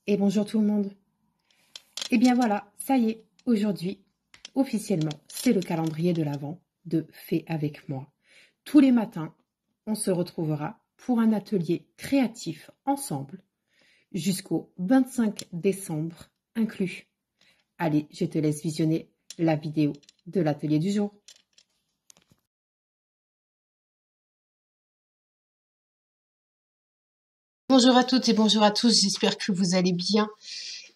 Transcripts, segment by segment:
Et bonjour tout le monde. Et bien voilà, ça y est, aujourd'hui, officiellement, c'est le calendrier de l'Avent de Fais avec moi. Tous les matins, on se retrouvera pour un atelier créatif ensemble jusqu'au 25 décembre inclus. Allez, je te laisse visionner la vidéo de l'atelier du jour. Bonjour à toutes et bonjour à tous, j'espère que vous allez bien.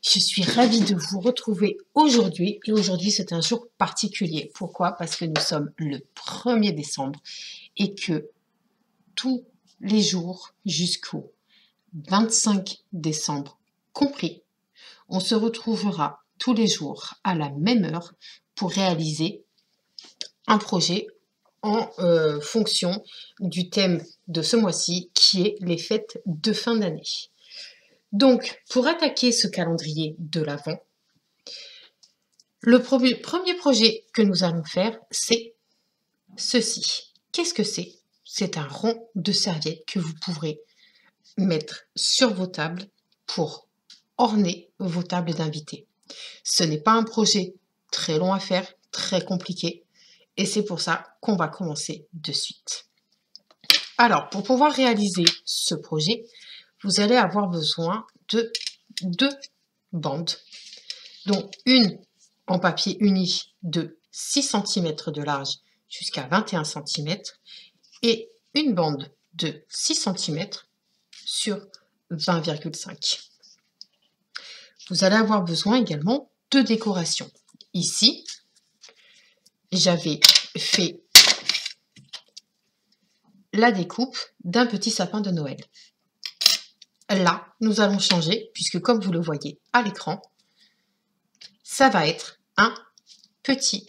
Je suis ravie de vous retrouver aujourd'hui et aujourd'hui c'est un jour particulier. Pourquoi? Parce que nous sommes le 1er décembre et que tous les jours jusqu'au 25 décembre compris, on se retrouvera tous les jours à la même heure pour réaliser un projet en fonction du thème de ce mois-ci qui est les fêtes de fin d'année. Donc, pour attaquer ce calendrier de l'Avent, le premier projet que nous allons faire, c'est ceci. Qu'est-ce que c'est? C'est un rond de serviette que vous pourrez mettre sur vos tables pour orner vos tables d'invités. Ce n'est pas un projet très long à faire, très compliqué, et c'est pour ça qu'on va commencer de suite. Alors, pour pouvoir réaliser ce projet, vous allez avoir besoin de 2 bandes, dont une en papier uni de 6 cm de large jusqu'à 21 cm et une bande de 6 cm sur 20,5. Vous allez avoir besoin également de décoration. Ici, j'avais fait la découpe d'un petit sapin de Noël. Là, nous allons changer, puisque comme vous le voyez à l'écran, ça va être un petit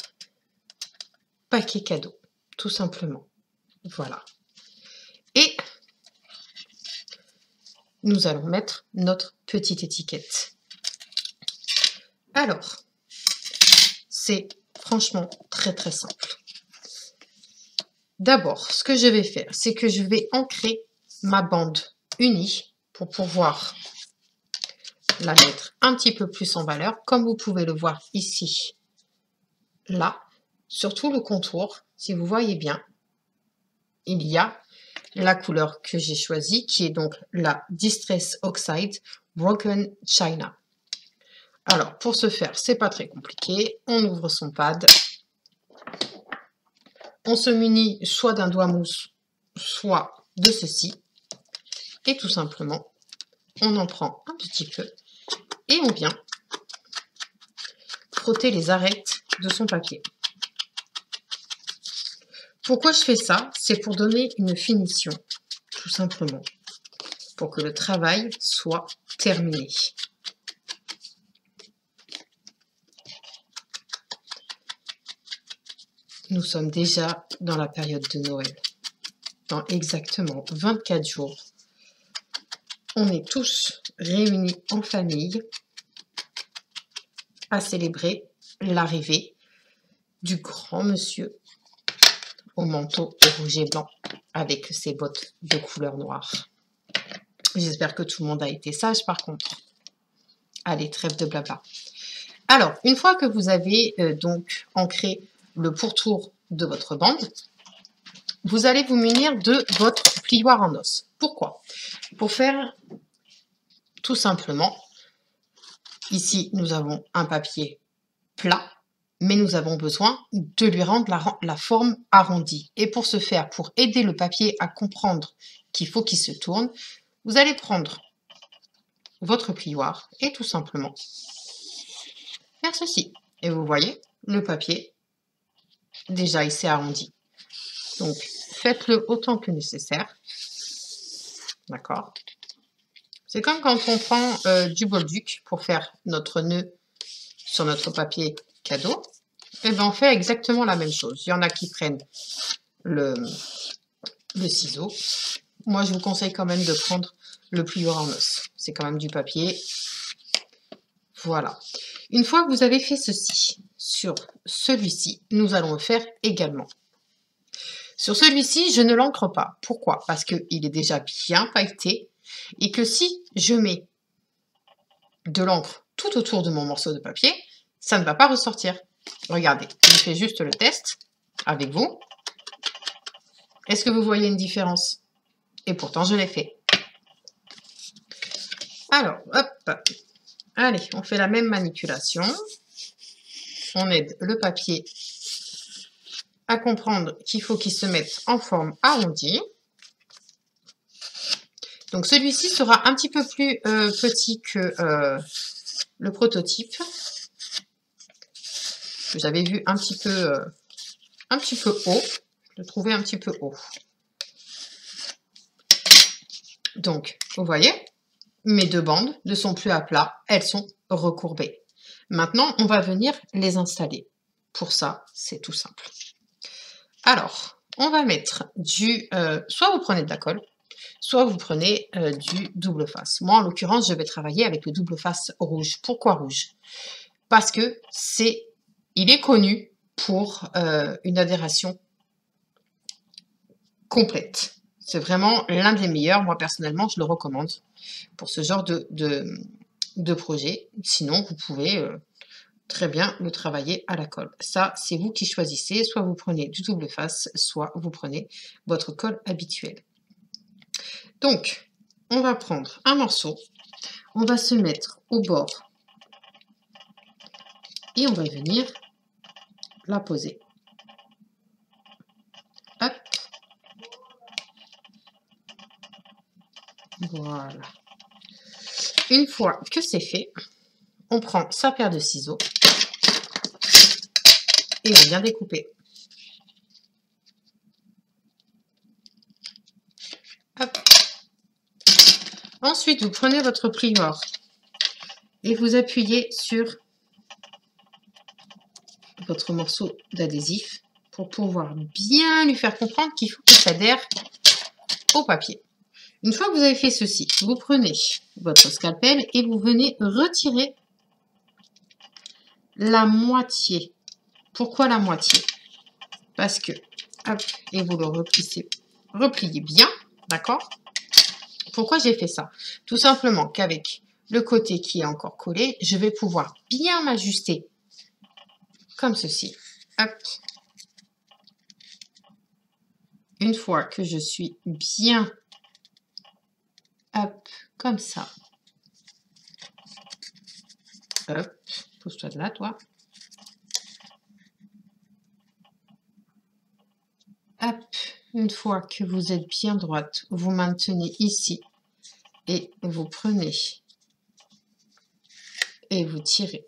paquet cadeau, tout simplement. Voilà. Et nous allons mettre notre petite étiquette. Alors, c'est franchement très très simple. D'abord, ce que je vais faire, c'est que je vais ancrer ma bande unie pour pouvoir la mettre un petit peu plus en valeur. Comme vous pouvez le voir ici, là, sur tout le contour, si vous voyez bien, il y a la couleur que j'ai choisie, qui est donc la Distress Oxide Broken China. Alors, pour ce faire, c'est pas très compliqué. On ouvre son pad. On se munit soit d'un doigt mousse, soit de ceci. Et tout simplement, on en prend un petit peu et on vient frotter les arêtes de son papier. Pourquoi je fais ça? C'est pour donner une finition, tout simplement, pour que le travail soit terminé. Nous sommes déjà dans la période de Noël. Dans exactement 24 jours, on est tous réunis en famille à célébrer l'arrivée du grand monsieur au manteau rouge et blanc avec ses bottes de couleur noire. J'espère que tout le monde a été sage par contre. Allez, trêve de blabla. Alors, une fois que vous avez donc ancré le pourtour de votre bande, vous allez vous munir de votre plioir en os. Pourquoi? Pour faire tout simplement, ici nous avons un papier plat, mais nous avons besoin de lui rendre la forme arrondie. Et pour ce faire, pour aider le papier à comprendre qu'il faut qu'il se tourne, vous allez prendre votre plioir et tout simplement faire ceci. Et vous voyez, le papier, déjà il s'est arrondi. Donc, faites-le autant que nécessaire. D'accord? C'est comme quand on prend du bolduc pour faire notre nœud sur notre papier cadeau. Et bien, on fait exactement la même chose. Il y en a qui prennent le ciseau. Moi, je vous conseille quand même de prendre le plieur en os. C'est quand même du papier. Voilà. Une fois que vous avez fait ceci sur celui-ci, nous allons le faire également. Sur celui-ci, je ne l'encre pas. Pourquoi? Parce qu'il est déjà bien pailleté et que si je mets de l'encre tout autour de mon morceau de papier, ça ne va pas ressortir. Regardez, je fais juste le test avec vous. Est-ce que vous voyez une différence? Et pourtant, je l'ai fait. Alors, hop. Allez, on fait la même manipulation. On aide le papier à comprendre qu'il faut qu'il se mette en forme arrondie. Donc, celui-ci sera un petit peu plus petit que le prototype. J'avais vu un petit peu haut. Je le trouvais un petit peu haut. Donc, vous voyez, mes deux bandes ne sont plus à plat, elles sont recourbées. Maintenant, on va venir les installer. Pour ça, c'est tout simple. Alors, on va mettre du... soit vous prenez de la colle, soit vous prenez du double face. Moi, en l'occurrence, je vais travailler avec le double face rouge. Pourquoi rouge? Parce que il est connu pour une adhération complète. C'est vraiment l'un des meilleurs. Moi, personnellement, je le recommande pour ce genre de projet. Sinon, vous pouvez très bien le travailler à la colle. Ça, c'est vous qui choisissez. Soit vous prenez du double face, soit vous prenez votre colle habituelle. Donc, on va prendre un morceau. On va se mettre au bord et on va venir la poser. Hop. Voilà. Une fois que c'est fait, on prend sa paire de ciseaux et on vient découper. Hop. Ensuite, vous prenez votre plieur et vous appuyez sur votre morceau d'adhésif pour pouvoir bien lui faire comprendre qu'il faut qu'il s'adhère au papier. Une fois que vous avez fait ceci, vous prenez votre scalpel et vous venez retirer la moitié. Pourquoi la moitié? Parce que, hop, et vous le repliez bien, d'accord? Pourquoi j'ai fait ça? Tout simplement qu'avec le côté qui est encore collé, je vais pouvoir bien m'ajuster comme ceci. Hop. Une fois que je suis bien, hop, comme ça. Hop, pousse-toi de là, toi. Hop, une fois que vous êtes bien droite, vous maintenez ici et vous prenez et vous tirez.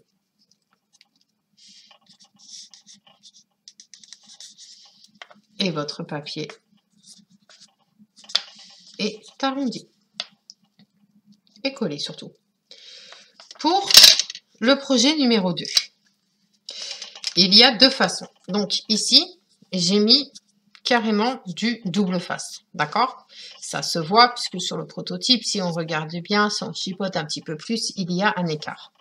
Et votre papier est arrondi et collé surtout. Pour le projet numéro 2, il y a deux façons. Donc ici, j'ai mis carrément du double face, d'accord? Ça se voit puisque sur le prototype, si on regarde bien, si on chipote un petit peu plus, il y a un écart.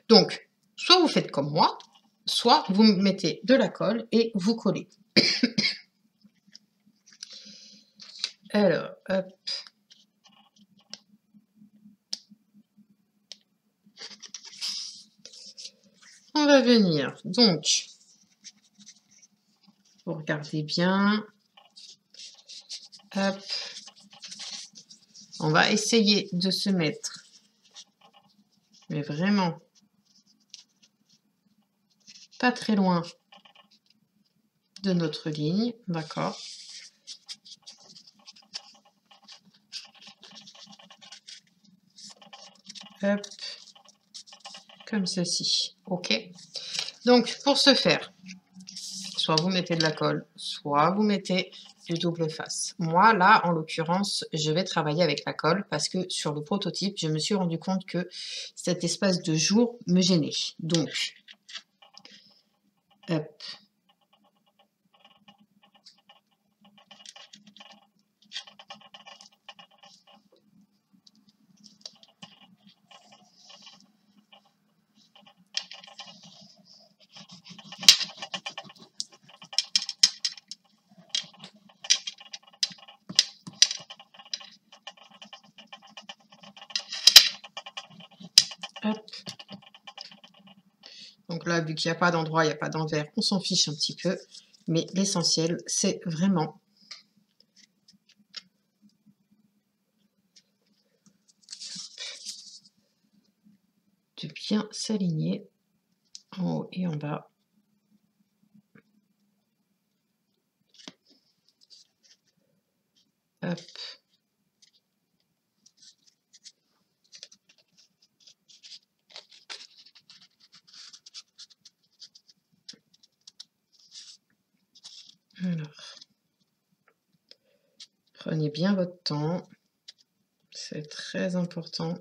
Donc, soit vous faites comme moi, soit vous mettez de la colle et vous collez. Alors, hop. On va venir, donc, vous regardez bien. Hop. On va essayer de se mettre, mais vraiment pas très loin de notre ligne, d'accord? Hop, comme ceci, ok? Donc, pour ce faire, soit vous mettez de la colle, soit vous mettez du double face. Moi, là, en l'occurrence, je vais travailler avec la colle parce que sur le prototype, je me suis rendu compte que cet espace de jour me gênait. Donc, hop. Hop. Donc là, vu qu'il n'y a pas d'endroit, il n'y a pas d'envers, on s'en fiche un petit peu. Mais l'essentiel, c'est vraiment de bien s'aligner en haut et en bas. Hop. Alors, prenez bien votre temps, c'est très important.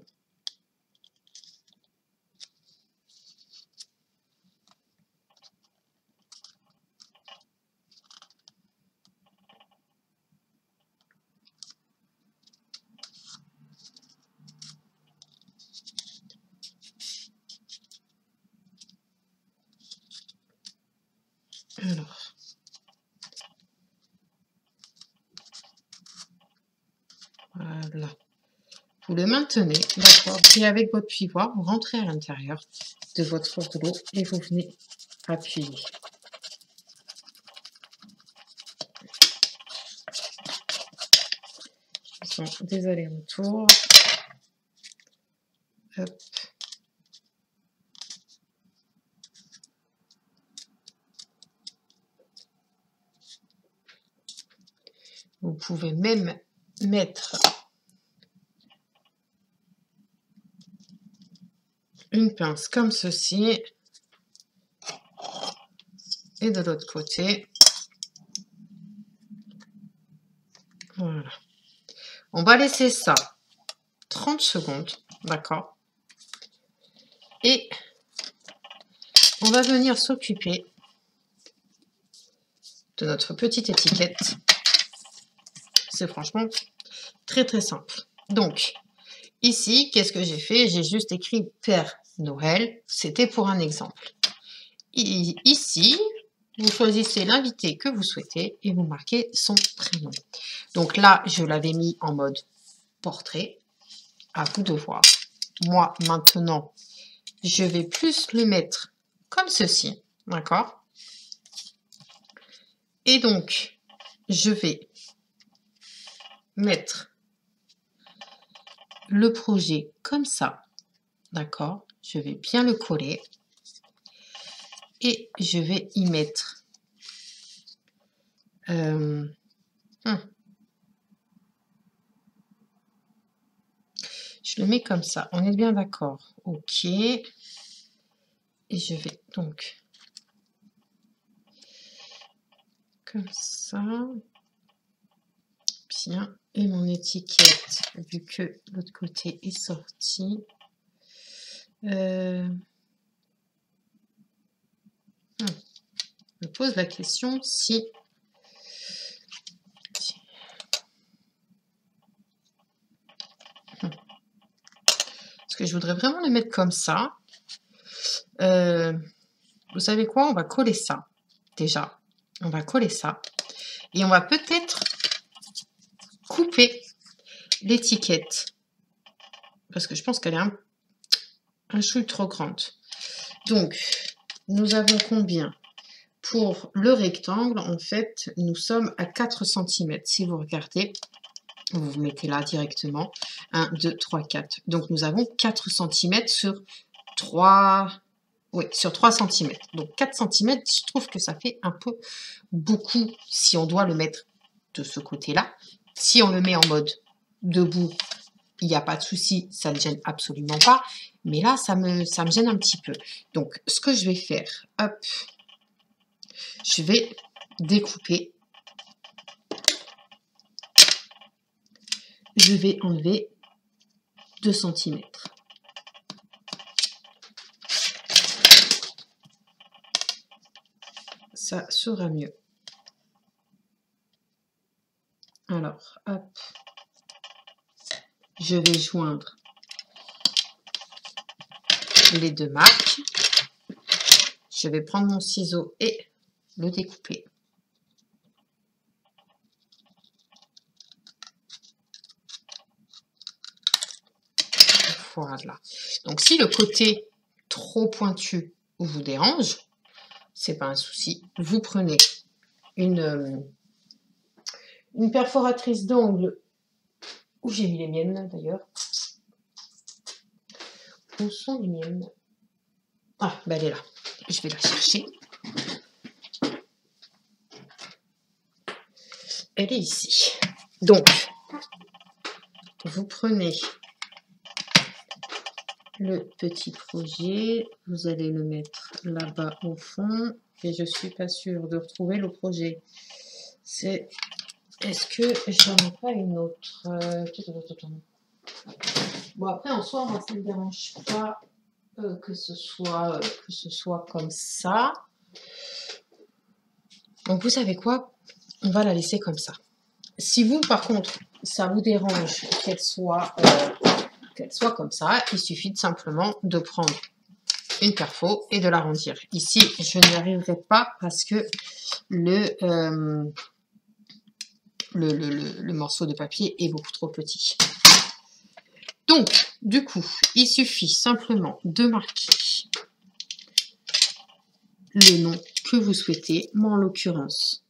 Alors, voilà. Vous le maintenez, d'accord. Et avec votre pivoine, vous rentrez à l'intérieur de votre rouleau et vous venez appuyer. Des allers-retours. Hop. Vous pouvez même mettre une pince comme ceci. Et de l'autre côté. Voilà. On va laisser ça 30 secondes, d'accord? Et on va venir s'occuper de notre petite étiquette. C'est franchement très très simple. Donc, ici, qu'est-ce que j'ai fait? J'ai juste écrit Père Noël. C'était pour un exemple. Et ici, vous choisissez l'invité que vous souhaitez et vous marquez son prénom. Donc là, je l'avais mis en mode portrait. À vous de voir. Moi, maintenant, je vais plus le mettre comme ceci. D'accord? Et donc, je vais mettre le projet comme ça. D'accord? Je vais bien le coller. Et je vais y mettre je le mets comme ça. On est bien d'accord. OK. Et je vais donc comme ça. Bien. Et mon étiquette, vu que l'autre côté est sorti. Je me pose la question si... Parce que je voudrais vraiment le mettre comme ça. Vous savez quoi? On va coller ça. Déjà, on va coller ça. Et on va peut-être couper l'étiquette. Parce que je pense qu'elle est un chouille trop grande. Donc, nous avons combien? Pour le rectangle, en fait, nous sommes à 4 cm. Si vous regardez, vous vous mettez là directement. 1, 2, 3, 4. Donc, nous avons 4 cm sur 3... Oui, sur 3 cm. Donc, 4 cm, je trouve que ça fait un peu beaucoup si on doit le mettre de ce côté-là. Si on le met en mode debout, il n'y a pas de souci, ça ne gêne absolument pas. Mais là, ça me gêne un petit peu. Donc, ce que je vais faire, hop, je vais découper. Je vais enlever 2 cm. Ça sera mieux. Alors, hop, je vais joindre les deux marques. Je vais prendre mon ciseau et le découper. perforade là. Donc si le côté trop pointu vous dérange, c'est pas un souci. Vous prenez une perforatrice d'angle, où j'ai mis les miennes d'ailleurs. Où sont les miennes? Ah, ben elle est là. Je vais la chercher. Elle est ici. Donc, vous prenez le petit projet, vous allez le mettre là-bas au fond, et je suis pas sûre de retrouver le projet. C'est, est-ce que j'en ai pas une autre? Bon, après en soi, moi ça ne me dérange pas que ce soit comme ça. Donc vous savez quoi, on va la laisser comme ça. Si vous par contre ça vous dérange qu'elle soit comme ça, il suffit de simplement de prendre une perfo et de l'arrondir. Ici, je n'y arriverai pas parce que le morceau de papier est beaucoup trop petit. Donc, du coup, il suffit simplement de marquer le nom que vous souhaitez. Moi, en l'occurrence,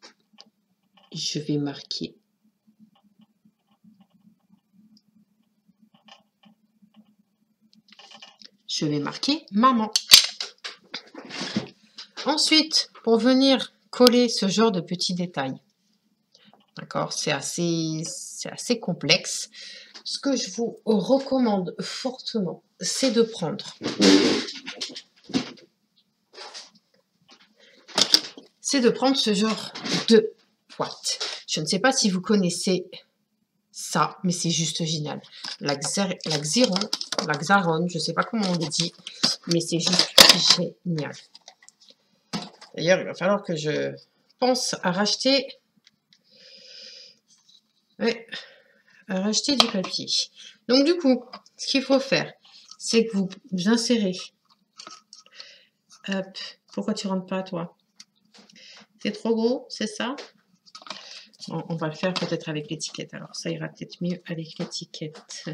je vais marquer maman. Ensuite, pour venir coller ce genre de petits détails, d'accord, c'est assez complexe. Ce que je vous recommande fortement, c'est de prendre ce genre de boîte. Je ne sais pas si vous connaissez ça, mais c'est juste génial. La Xaron, je ne sais pas comment on le dit, mais c'est juste génial. D'ailleurs, il va falloir que je pense à racheter, du papier. Donc du coup, ce qu'il faut faire, c'est que vous insérez. Hop, pourquoi tu rentres pas, toi? C'est trop gros, c'est ça? Bon, on va le faire peut-être avec l'étiquette. Alors, ça ira peut-être mieux avec l'étiquette.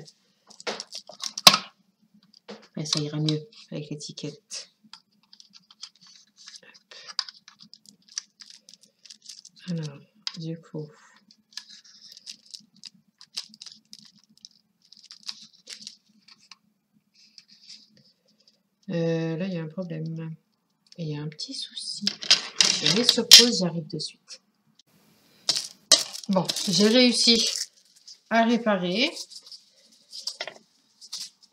Ouais, ça ira mieux avec l'étiquette. Alors, du coup... là, il y a un problème. Il y a un petit souci. Je mets sur pause, j'arrive de suite. Bon, j'ai réussi à réparer.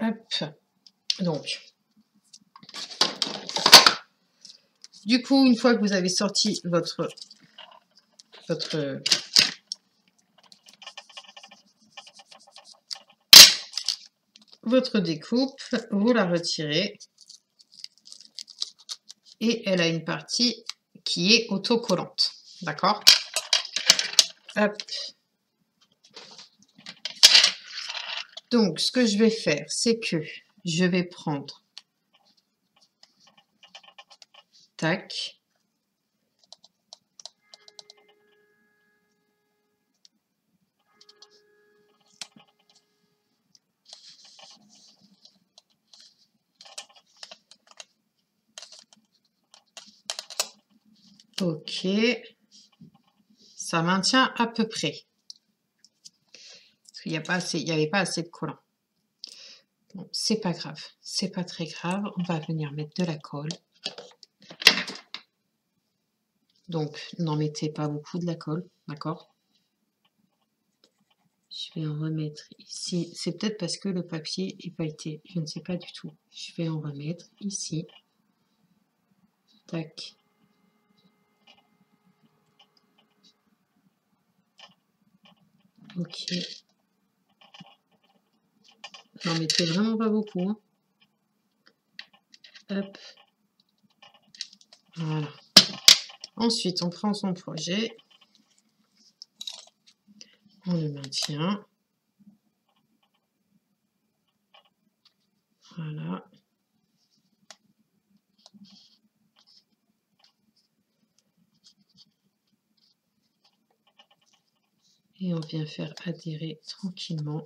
Hop. Donc, du coup, une fois que vous avez sorti votre découpe, vous la retirez. Et elle a une partie qui est autocollante. D'accord? Hop. Donc, ce que je vais faire, c'est que je vais prendre... Tac. Ok. Ça maintient à peu près. Parce qu'il n'y avait pas assez de collant. Bon, c'est pas grave. C'est pas très grave. On va venir mettre de la colle. Donc, n'en mettez pas beaucoup de la colle. D'accord? Je vais en remettre ici. C'est peut-être parce que le papier est pailleté. Je ne sais pas du tout. Je vais en remettre ici. Tac. Ok. N'en mettez vraiment pas beaucoup. Hein. Hop. Voilà. Ensuite, on prend son projet. On le maintient. Voilà. Et on vient faire adhérer tranquillement.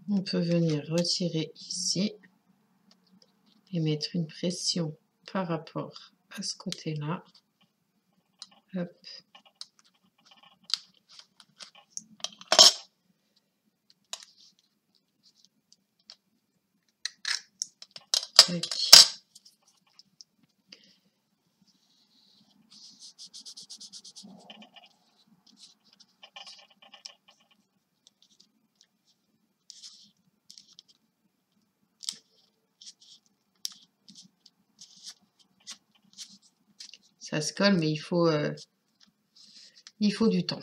On peut venir retirer ici et mettre une pression par rapport à ce côté-là. Hop. Tac. Ça se colle, mais il faut du temps.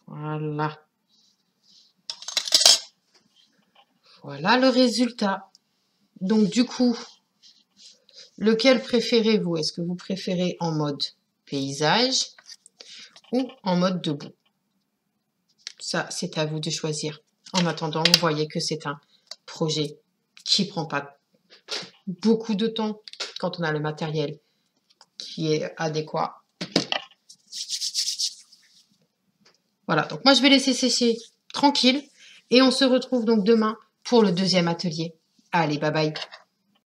Voilà. Voilà le résultat. Donc du coup, lequel préférez-vous? Est-ce que vous préférez en mode paysage ou en mode debout? Ça, c'est à vous de choisir. En attendant, vous voyez que c'est un projet qui prend pas beaucoup de temps quand on a le matériel qui est adéquat. Voilà, donc moi je vais laisser sécher tranquille et on se retrouve donc demain pour le deuxième atelier. Allez, bye bye.